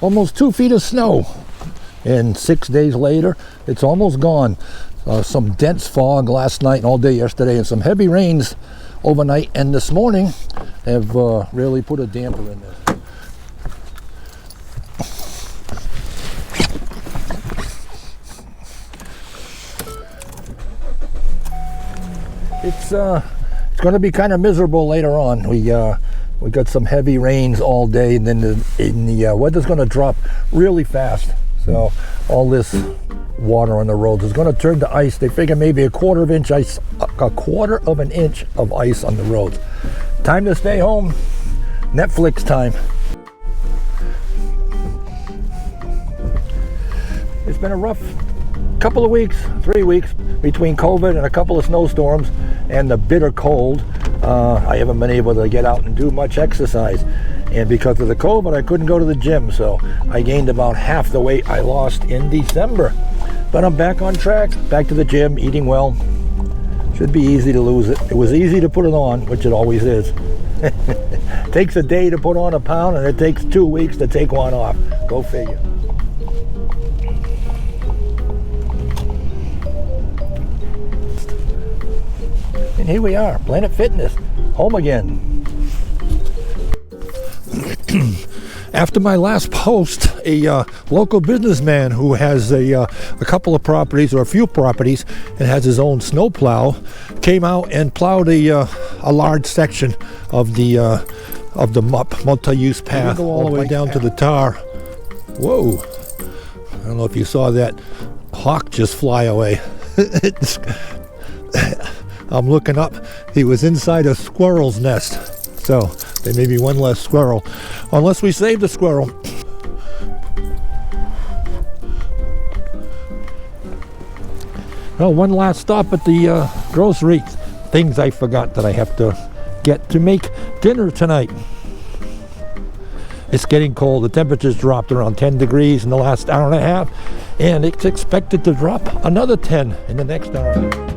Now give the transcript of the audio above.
almost 2 feet of snow. And 6 days later, it's almost gone. Some dense fog last night and all day yesterday, and some heavy rains overnight and this morning have really put a damper in this. It's going to be kind of miserable later on. We got some heavy rains all day, and then the weather's going to drop really fast. So all this water on the roads is going to turn to ice. They figure maybe a quarter of an inch of ice on the roads. Time to stay home. Netflix time. It's been a rough couple of weeks, 3 weeks, between COVID and a couple of snowstorms and the bitter cold. I haven't been able to get out and do much exercise. And because of the COVID, I couldn't go to the gym. So I gained about half the weight I lost in December. But I'm back on track, back to the gym, eating well. Should be easy to lose it. It was easy to put it on, which it always is. Takes a day to put on a pound, and it takes 2 weeks to take one off. Go figure. And here we are, Planet Fitness, home again. After my last post, a local businessman who has a couple of properties, or a few properties, and has his own snowplow, came out and plowed a large section of the MUP, multi-use path, all the way down to the tar. Whoa! I don't know if you saw that hawk just fly away. I'm looking up. He was inside a squirrel's nest. So there may be one less squirrel, unless we save the squirrel. Well, one last stop at the grocery. Things I forgot that I have to get to make dinner tonight. It's getting cold. The temperature's dropped around 10 degrees in the last hour and a half, and it's expected to drop another 10 in the next hour.